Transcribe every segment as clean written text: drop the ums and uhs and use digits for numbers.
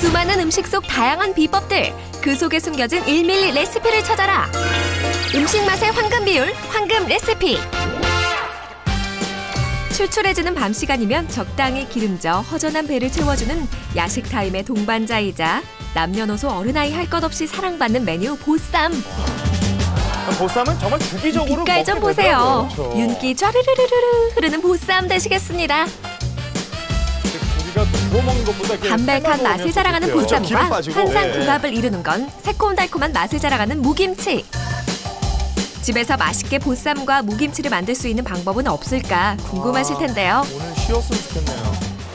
수많은 음식 속 다양한 비법들, 그 속에 숨겨진 1mm 레시피를 찾아라. 음식 맛의 황금 비율, 황금 레시피. 출출해지는 밤 시간이면 적당히 기름져 허전한 배를 채워주는 야식 타임의 동반자이자 남녀노소 어른아이 할 것 없이 사랑받는 메뉴 보쌈. 보쌈은 정말 주기적으로 빛깔 좀 보세요. 그렇죠. 윤기 쫘르르르르 흐르는 보쌈 되시겠습니다. 담백한 맛을 자랑하는 보쌈과 환상 궁합을 이루는 건 새콤달콤한 맛을 자랑하는 무김치. 집에서 맛있게 보쌈과 무김치를 만들 수 있는 방법은 없을까 궁금하실 텐데요. 오늘 쉬었으면 좋겠네요.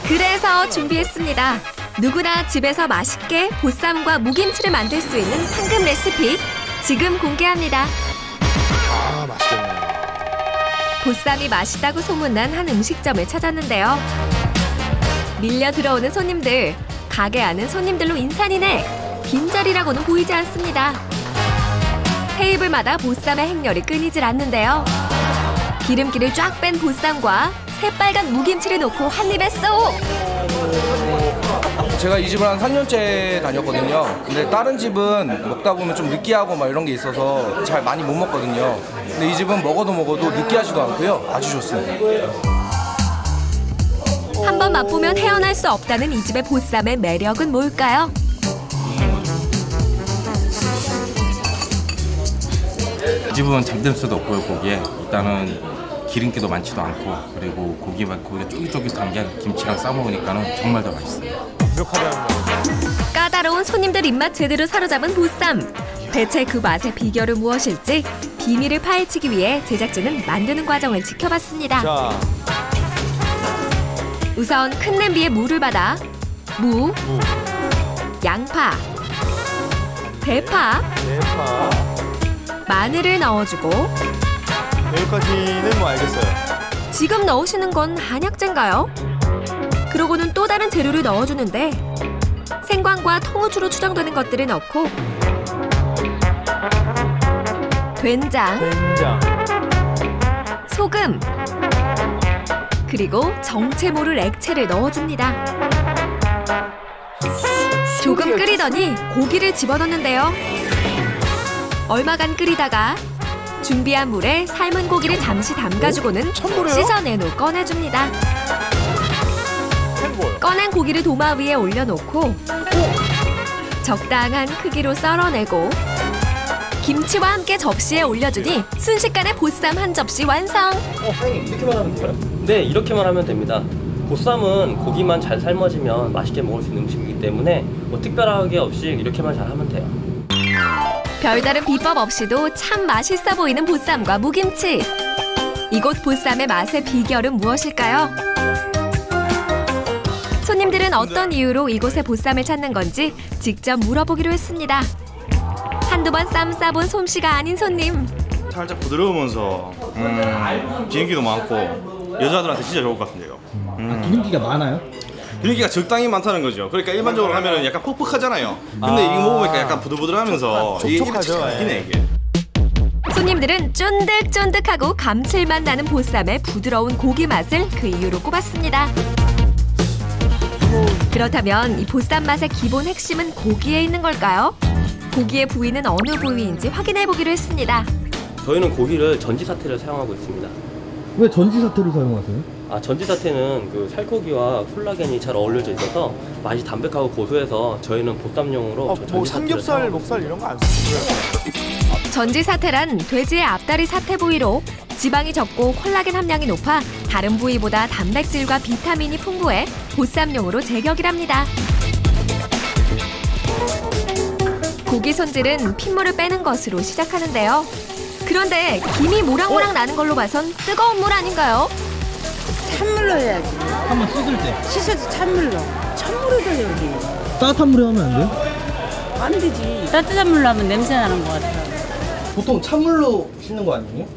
그래서 준비했습니다. 누구나 집에서 맛있게 보쌈과 무김치를 만들 수 있는 황금 레시피 지금 공개합니다. 아, 맛있겠네요. 보쌈이 맛있다고 소문난 한 음식점을 찾았는데요. 밀려 들어오는 손님들, 가게 안은 손님들로 인산이네. 빈자리라고는 보이지 않습니다. 테이블마다 보쌈의 행렬이 끊이질 않는데요. 기름기를 쫙 뺀 보쌈과 새빨간 무김치를 놓고 한 입에 쏙! 제가 이 집을 한 3년째 다녔거든요. 근데 다른 집은 먹다 보면 좀 느끼하고 막 이런 게 있어서 잘 많이 못 먹거든요. 근데 이 집은 먹어도 느끼하지도 않고요. 아주 좋습니다. 한번 맛보면 헤어날 수 없다는 이 집의 보쌈의 매력은 뭘까요? 이 집은 잠듦새도 없고요, 고기에. 일단은 기름기도 많지도 않고, 그리고 고기가 쫄깃쫄깃한 게 김치랑 싸먹으니까는 정말 더 맛있어요. 까다로운 손님들 입맛 제대로 사로잡은 보쌈. 대체 그 맛의 비결은 무엇일지 비밀을 파헤치기 위해 제작진은 만드는 과정을 지켜봤습니다. 자. 우선 큰 냄비에 물을 받아 무, 양파, 대파, 마늘을 넣어주고 여기까지는 뭐 알겠어요. 지금 넣으시는 건 한약재인가요? 그러고는 또 다른 재료를 넣어주는데 생강과 통후추로 추정되는 것들을 넣고 된장, 소금, 그리고 정체 모를 액체를 넣어줍니다. 조금 끓이더니 고기를 집어넣는데요. 얼마간 끓이다가 준비한 물에 삶은 고기를 잠시 담가주고는 씻어낸 후 꺼내줍니다. 꺼낸 고기를 도마 위에 올려놓고 적당한 크기로 썰어내고 김치와 함께 접시에 올려주니 순식간에 보쌈 한 접시 완성! 이렇게만 하면 돼요? 네, 이렇게만 하면 됩니다. 보쌈은 고기만 잘 삶아지면 맛있게 먹을 수 있는 음식이기 때문에 뭐 특별하게 없이 이렇게만 잘 하면 돼요. 별다른 비법 없이도 참 맛있어 보이는 보쌈과 무김치. 이곳 보쌈의 맛의 비결은 무엇일까요? 손님들은 어떤 이유로 이곳의 보쌈을 찾는 건지 직접 물어보기로 했습니다. 한두 번 쌈 싸본 솜씨가 아닌 손님. 살짝 부드러우면서 기름기도 많고 여자들한테 진짜 좋을 것 같은데요. 기름기가 많아요? 기름기가 적당히 많다는 거죠. 그러니까 일반적으로 하면 약간 퍽퍽하잖아요. 근데 이거 먹으니까 약간 부들부들하면서 이게 촉촉하네 이게. 손님들은 쫀득쫀득하고 감칠맛 나는 보쌈의 부드러운 고기 맛을 그 이유로 꼽았습니다. 그렇다면 이 보쌈 맛의 기본 핵심은 고기에 있는 걸까요? 고기의 부위는 어느 부위인지 확인해보기로 했습니다. 저희는 고기를 전지사태를 사용하고 있습니다. 왜 전지사태를 사용하세요? 전지사태는 그 살코기와 콜라겐이 잘 어울려져 있어서 맛이 담백하고 고소해서 저희는 보쌈용으로 뭐 삼겹살, 목살 이런 거 안 쓰고요. 전지사태란 돼지의 앞다리 사태 부위로 지방이 적고 콜라겐 함량이 높아 다른 부위보다 단백질과 비타민이 풍부해 보쌈용으로 제격이랍니다. 고기 손질은 핏물을 빼는 것으로 시작하는데요. 그런데 김이 모락모락 나는 걸로 봐선 뜨거운 물 아닌가요? 찬물로 해야지. 한번 씻을 때? 씻어서 찬물로. 찬물로 해야지. 따뜻한 물에 하면 안 돼요? 안 되지. 따뜻한 물로 하면 냄새 나는 것 같아. 보통 찬물로 씻는 거 아니에요?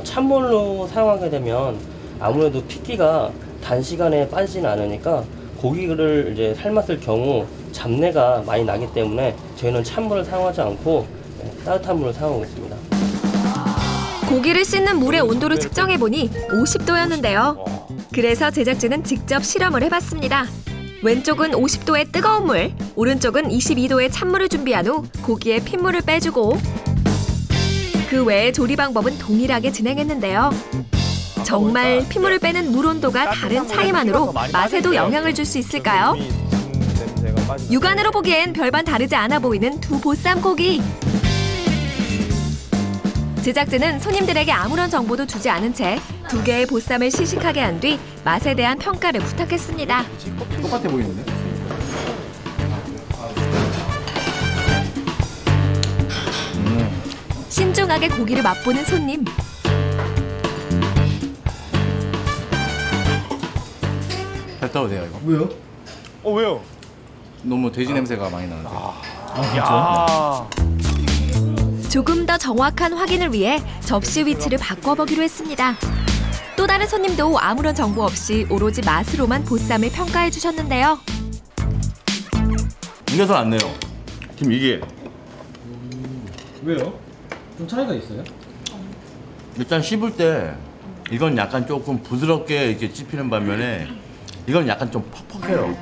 찬물로 사용하게 되면 아무래도 핏기가 단시간에 빠지진 않으니까 고기를 이제 삶았을 경우 잡내가 많이 나기 때문에 저희는 찬물을 사용하지 않고 따뜻한 물을 사용하고 있습니다. 고기를 씻는 물의 온도를 측정해보니 50도였는데요. 그래서 제작진은 직접 실험을 해봤습니다. 왼쪽은 50도의 뜨거운 물, 오른쪽은 22도의 찬물을 준비한 후 고기에 핏물을 빼주고 그 외의 조리 방법은 동일하게 진행했는데요. 정말 핏물을 빼는 물 온도가 다른 차이만으로 맛에도 영향을 줄 수 있을까요? 육안으로 보기엔 별반 다르지 않아 보이는 두 보쌈 고기. 제작진은 손님들에게 아무런 정보도 주지 않은 채 두 개의 보쌈을 시식하게 한 뒤 맛에 대한 평가를 부탁했습니다. 똑같아 보이는데? 신중하게 고기를 맛보는 손님. 뱉어도 돼요 이거? 왜요? 왜요? 너무 돼지 냄새가 많이 나는데. 야. 조금 더 정확한 확인을 위해 접시 위치를 바꿔보기로 했습니다. 또 다른 손님도 아무런 정보 없이 오로지 맛으로만 보쌈을 평가해 주셨는데요. 이게 더 낫네요. 지금 이게 왜요? 좀 차이가 있어요? 일단 씹을 때 이건 약간 조금 부드럽게 이렇게 씹히는 반면에 이건 약간 좀 퍽퍽해요.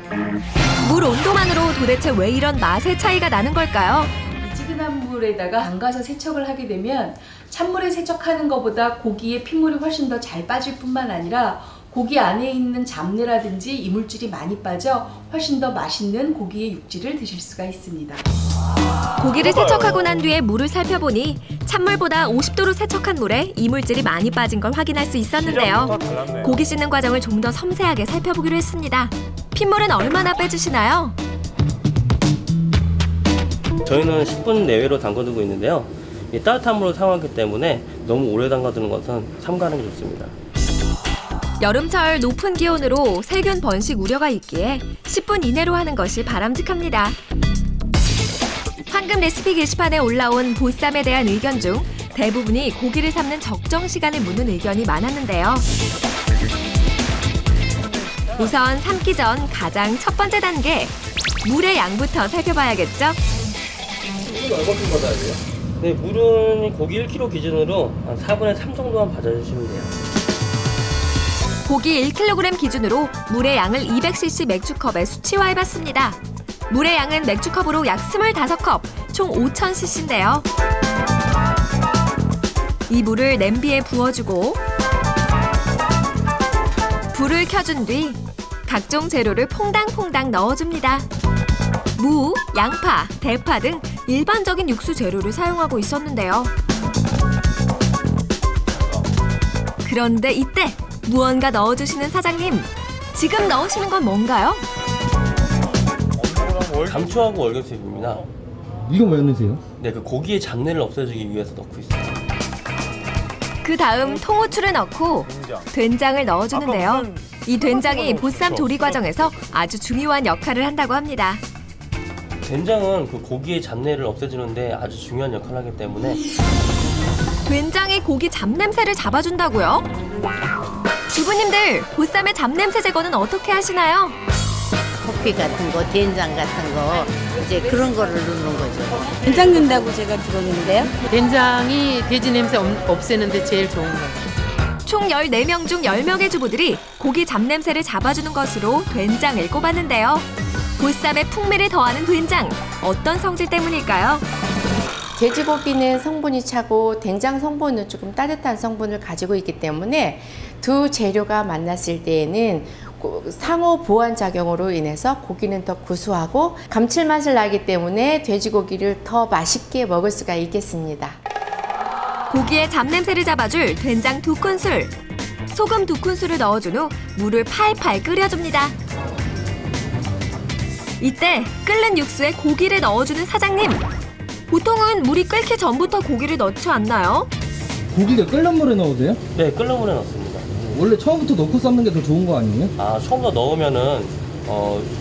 물 온도만으로 도대체 왜 이런 맛의 차이가 나는 걸까요? 미지근한 물에다가 담가서 세척을 하게 되면 찬물에 세척하는 것보다 고기의 핏물이 훨씬 더 잘 빠질 뿐만 아니라 고기 안에 있는 잡내라든지 이물질이 많이 빠져 훨씬 더 맛있는 고기의 육질을 드실 수가 있습니다. 고기를 세척하고 난 뒤에 물을 살펴보니 찬물보다 50도로 세척한 물에 이물질이 많이 빠진 걸 확인할 수 있었는데요. 고기 씻는 과정을 좀 더 섬세하게 살펴보기로 했습니다. 핏물은 얼마나 빼주시나요? 저희는 10분 내외로 담궈두고 있는데요. 이 따뜻한 물을 사용하기 때문에 너무 오래 담가두는 것은 삼가는 게 좋습니다. 여름철 높은 기온으로 세균 번식 우려가 있기에 10분 이내로 하는 것이 바람직합니다. 황금 레시피 게시판에 올라온 보쌈에 대한 의견 중 대부분이 고기를 삶는 적정 시간을 묻는 의견이 많았는데요. 우선 삶기 전 가장 첫 번째 단계, 물의 양부터 살펴봐야겠죠? 네, 물은 고기 1kg 기준으로 한 4분의 3 정도만 받아주시면 돼요. 고기 1kg 기준으로 물의 양을 200cc 맥주컵에 수치화해봤습니다. 물의 양은 맥주컵으로 약 25컵, 총 5000cc인데요. 이 물을 냄비에 부어주고 불을 켜준 뒤 각종 재료를 퐁당퐁당 넣어줍니다. 무, 양파, 대파 등 일반적인 육수 재료를 사용하고 있었는데요. 그런데 이때 무언가 넣어주시는 사장님, 지금 넣으시는 건 뭔가요? 감초하고 월계수잎입니다. 이건 왜 넣으세요? 네, 그 고기의 잡내를 없애주기 위해서 넣고 있어요. 그 다음 통후추를 넣고 된장을 넣어주는데요. 이 된장이 보쌈 조리 과정에서 아주 중요한 역할을 한다고 합니다. 된장은 그 고기의 잡내를 없애주는데 아주 중요한 역할을 하기 때문에 된장이 고기 잡냄새를 잡아준다고요? 주부님들, 보쌈의 잡냄새 제거는 어떻게 하시나요? 커피 같은 거, 된장 같은 거 이제 그런 거를 넣는 거죠. 된장 넣는다고 제가 들었는데요. 된장이 돼지 냄새 없애는데 제일 좋은 거예요. 총 14명 중 10명의 주부들이 고기 잡냄새를 잡아주는 것으로 된장을 꼽았는데요. 보쌈에 풍미를 더하는 된장, 어떤 성질 때문일까요? 돼지고기는 성분이 차고 된장 성분은 조금 따뜻한 성분을 가지고 있기 때문에 두 재료가 만났을 때에는 상호 보완 작용으로 인해서 고기는 더 구수하고 감칠맛을 나기 때문에 돼지고기를 더 맛있게 먹을 수가 있겠습니다. 고기의 잡냄새를 잡아줄 된장 2큰술, 소금 2큰술을 넣어준 후 물을 팔팔 끓여줍니다. 이때 끓는 육수에 고기를 넣어주는 사장님. 보통은 물이 끓기 전부터 고기를 넣지 않나요? 고기가 끓는 물에 넣어도 돼요? 네, 끓는 물에 넣습니다. 원래 처음부터 넣고 삶는 게 더 좋은 거 아니에요? 아, 처음부터 넣으면은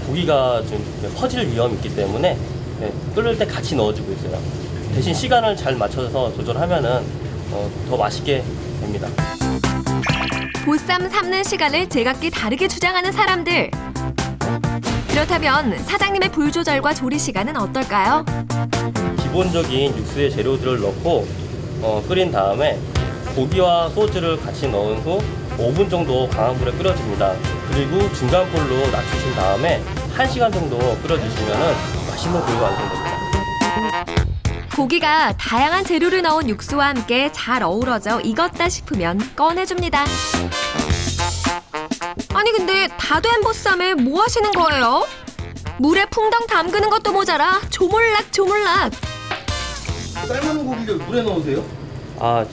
고기가 좀 퍼질 위험이 있기 때문에 끓을 때 같이 넣어주고 있어요. 대신 시간을 잘 맞춰서 조절하면은 더 맛있게 됩니다. 보쌈 삶는 시간을 제각기 다르게 주장하는 사람들. 그렇다면 사장님의 불 조절과 조리 시간은 어떨까요? 기본적인 육수의 재료들을 넣고 끓인 다음에 고기와 소주를 같이 넣은 후 5분 정도 강한 불에 끓여줍니다. 그리고 중간 불로 낮추신 다음에 1시간 정도 끓여주시면 맛있는 고기가 완성됩니다. 고기가 다양한 재료를 넣은 육수와 함께 잘 어우러져 익었다 싶으면 꺼내줍니다. 아니 근데 다 된 보쌈에 뭐 하시는 거예요? 물에 풍덩 담그는 것도 모자라 조물락조물락. 삶은 고기를 물에 넣으세요?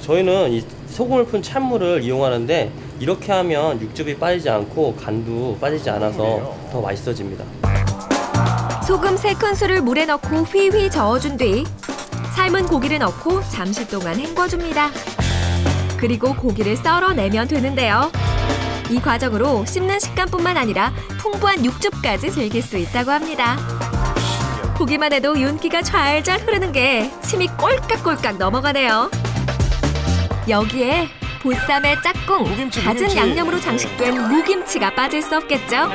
저희는 이 소금을 푼 찬물을 이용하는데 이렇게 하면 육즙이 빠지지 않고 간도 빠지지 않아서 더 맛있어집니다. 소금 3큰술을 물에 넣고 휘휘 저어준 뒤 삶은 고기를 넣고 잠시 동안 헹궈줍니다. 그리고 고기를 썰어내면 되는데요. 이 과정으로 씹는 식감뿐만 아니라 풍부한 육즙까지 즐길 수 있다고 합니다. 보기만 해도 윤기가 좔좔 흐르는 게 침이 꼴깍꼴깍 넘어가네요. 여기에 보쌈의 짝꿍, 갖은 양념으로 장식된 무김치가 빠질 수 없겠죠.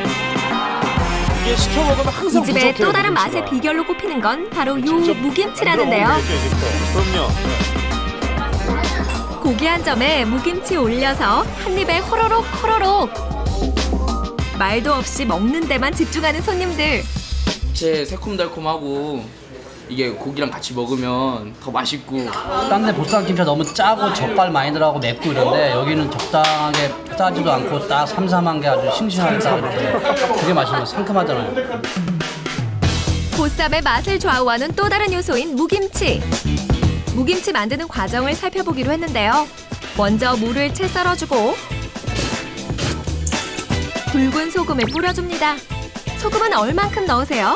이게 시켜 먹으면 항상 이 집의 또 다른 맛의 비결로 꼽히는 건 바로 요 무김치라는데요. 그럼요. 고기 한 점에 무김치 올려서 한 입에 호로록 호로록. 말도 없이 먹는 데만 집중하는 손님들. 제 새콤달콤하고 이게 고기랑 같이 먹으면 더 맛있고. 딴 데 보쌈김치가 너무 짜고 젓갈 많이 들어가고 맵고 이런데 여기는 적당하게 짜지도 않고 딱 삼삼한 게 아주 싱싱하게 짜고 되게 맛있는 상큼하잖아요. 보쌈의 맛을 좌우하는 또 다른 요소인 무김치. 무김치 만드는 과정을 살펴보기로 했는데요. 먼저 무를 채 썰어주고 굵은 소금을 뿌려줍니다. 소금은 얼만큼 넣으세요?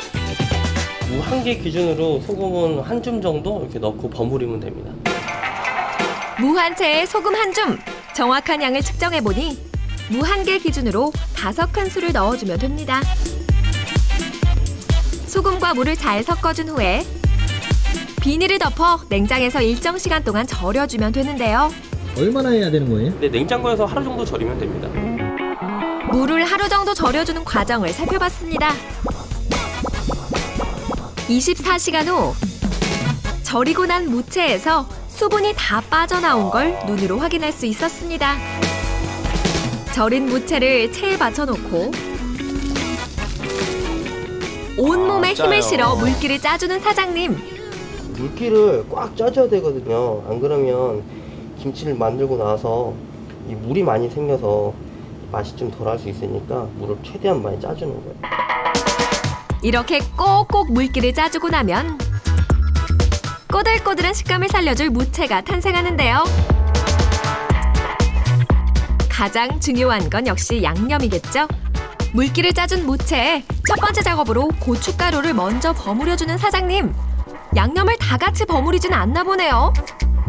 무 1개 기준으로 소금은 1줌 정도 이렇게 넣고 버무리면 됩니다. 무 한 채에 소금 1줌! 정확한 양을 측정해보니 무 1개 기준으로 5큰술을 넣어주면 됩니다. 소금과 물을 잘 섞어준 후에 비닐을 덮어 냉장에서 일정 시간 동안 절여주면 되는데요. 얼마나 해야 되는 거예요? 네, 냉장고에서 하루 정도 절이면 됩니다. 무를 하루 정도 절여주는 과정을 살펴봤습니다. 24시간 후 절이고 난 무채에서 수분이 다 빠져나온 걸 눈으로 확인할 수 있었습니다. 절인 무채를 체에 받쳐놓고 온몸에 힘을 실어 물기를 짜주는 사장님. 물기를 꽉 짜줘야 되거든요. 안 그러면 김치를 만들고 나서 이 물이 많이 생겨서 맛이 좀 덜할 수 있으니까 물을 최대한 많이 짜주는 거예요. 이렇게 꼭꼭 물기를 짜주고 나면 꼬들꼬들한 식감을 살려줄 무채가 탄생하는데요. 가장 중요한 건 역시 양념이겠죠? 물기를 짜준 무채에 첫 번째 작업으로 고춧가루를 먼저 버무려주는 사장님. 양념을 다 같이 버무리진 않나 보네요.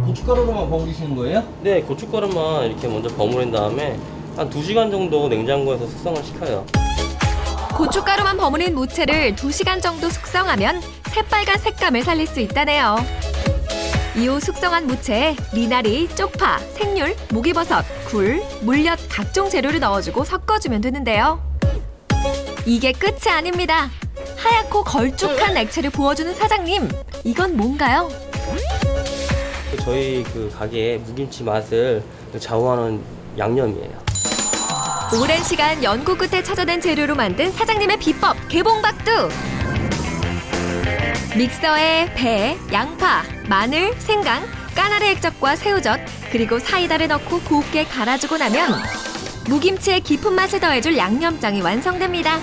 고춧가루로만 버무리시는 거예요? 네, 고춧가루만 이렇게 먼저 버무린 다음에 한 2시간 정도 냉장고에서 숙성을 시켜요. 고춧가루만 버무린 무채를 2시간 정도 숙성하면 새빨간 색감을 살릴 수 있다네요. 이후 숙성한 무채에 미나리, 쪽파, 생률, 목이버섯, 굴, 물엿 각종 재료를 넣어주고 섞어주면 되는데요. 이게 끝이 아닙니다. 하얗고 걸쭉한 액체를 부어주는 사장님. 이건 뭔가요? 저희 그 가게의 무김치 맛을 좌우하는 양념이에요. 오랜 시간 연구 끝에 찾아낸 재료로 만든 사장님의 비법 개봉박두. 믹서에 배, 양파, 마늘, 생강, 까나리 액젓과 새우젓, 그리고 사이다를 넣고 곱게 갈아주고 나면 무김치의 깊은 맛을 더해줄 양념장이 완성됩니다.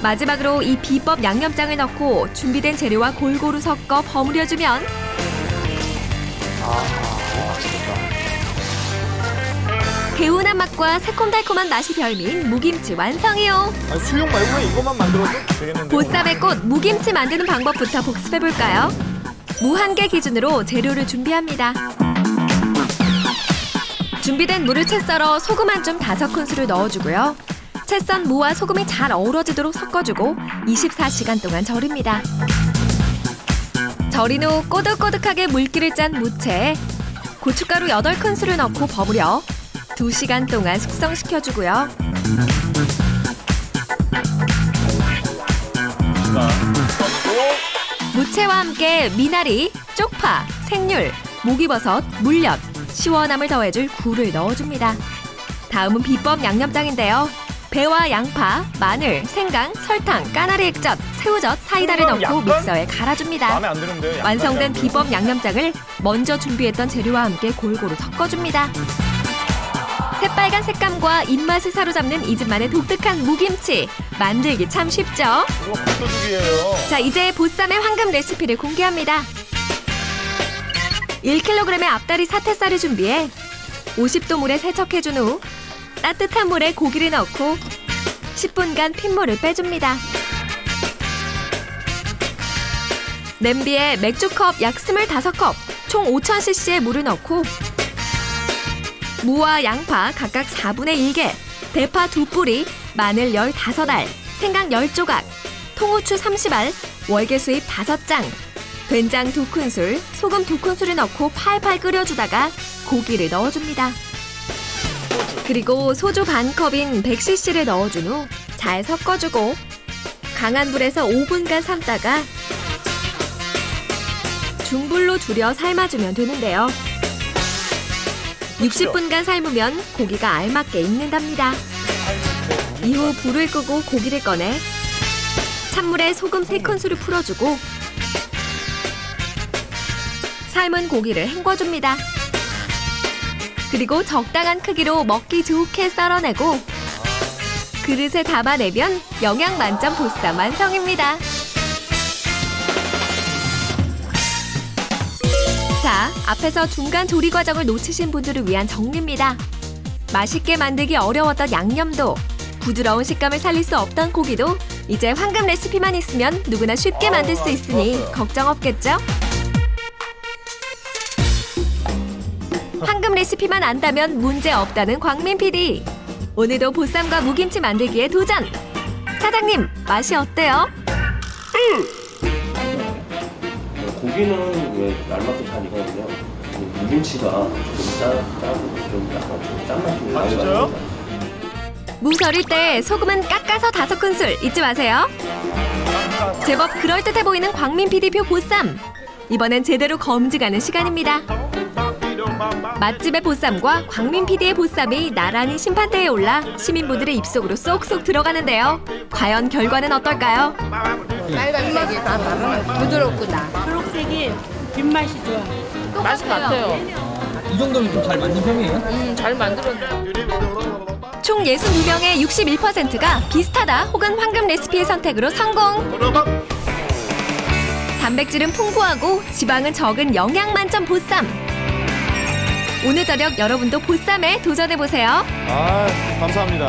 마지막으로 이 비법 양념장을 넣고 준비된 재료와 골고루 섞어 버무려주면 개운한 맛과 새콤달콤한 맛이 별미인 무김치 완성이요. 수육 말고 이것만 만들어도 되겠는데. 보쌈의 꽃 무김치 만드는 방법부터 복습해볼까요? 무 1개 기준으로 재료를 준비합니다. 준비된 무를 채 썰어 소금 한 줌 5큰술을 넣어주고요. 채 썬 무와 소금이 잘 어우러지도록 섞어주고 24시간 동안 절입니다. 절인 후 꼬득꼬득하게 물기를 짠 무채에 고춧가루 8큰술을 넣고 버무려 2시간 동안 숙성시켜주고요. 무채와 함께 미나리, 쪽파, 생률, 목이버섯, 물엿, 시원함을 더해줄 굴을 넣어줍니다. 다음은 비법 양념장인데요. 배와 양파, 마늘, 생강, 설탕, 까나리 액젓, 새우젓, 사이다를 넣고 믹서에 갈아줍니다. 마음에 안 드는데. 완성된 비법 양념장을 먼저 준비했던 재료와 함께 골고루 섞어줍니다. 새빨간 색감과 입맛을 사로잡는 이 집만의 독특한 무김치. 만들기 참 쉽죠? 이거 밥도둑이에요. 자, 이제 보쌈의 황금 레시피를 공개합니다. 1kg의 앞다리 사태살을 준비해 50도 물에 세척해준 후 따뜻한 물에 고기를 넣고 10분간 핏물을 빼줍니다. 냄비에 맥주컵 약 25컵, 총 5000cc의 물을 넣고 무와 양파 각각 4분의 1개, 대파 2뿌리, 마늘 15알, 생강 10조각, 통후추 30알, 월계수잎 5장, 된장 2큰술, 소금 2큰술을 넣고 팔팔 끓여주다가 고기를 넣어줍니다. 그리고 소주 반컵인 100cc를 넣어준 후 잘 섞어주고 강한 불에서 5분간 삶다가 중불로 줄여 삶아주면 되는데요. 60분간 삶으면 고기가 알맞게 익는답니다. 이후 불을 끄고 고기를 꺼내 찬물에 소금 3큰술을 풀어주고 삶은 고기를 헹궈줍니다. 그리고 적당한 크기로 먹기 좋게 썰어내고 그릇에 담아내면 영양 만점 보쌈 완성입니다. 자, 앞에서 중간 조리 과정을 놓치신 분들을 위한 정리입니다. 맛있게 만들기 어려웠던 양념도, 부드러운 식감을 살릴 수 없던 고기도 이제 황금 레시피만 있으면 누구나 쉽게 만들 수 있으니 걱정 없겠죠? 황금 레시피만 안다면 문제 없다는 광민 PD. 오늘도 보쌈과 무김치 만들기에 도전! 사장님, 맛이 어때요? 고기는 왜 날맞게 잘 익었냐면 무김치가 좀 짜고 좀 약간 좀 짠맛이 좀 많이 나요. 무 절일 때 소금은 깎아서 5큰술 잊지 마세요. 제법 그럴듯해 보이는 광민 PD표 보쌈. 이번엔 제대로 검증하는 시간입니다. 맛집의 보쌈과 광민 PD의 보쌈이 나란히 심판대에 올라 시민분들의 입속으로 쏙쏙 들어가는데요. 과연 결과는 어떨까요? 빨간색이 부드럽구나. 초록색이 뒷맛이 좋아. 맛이 같아요. 이 정도면 좀 잘 만든 편이에요? 잘 만들었네. 총 62명의 61%가 비슷하다 혹은 황금 레시피의 선택으로 성공! 단백질은 풍부하고 지방은 적은 영양 만점 보쌈! 오늘 저녁 여러분도 보쌈에 도전해보세요. 아, 감사합니다.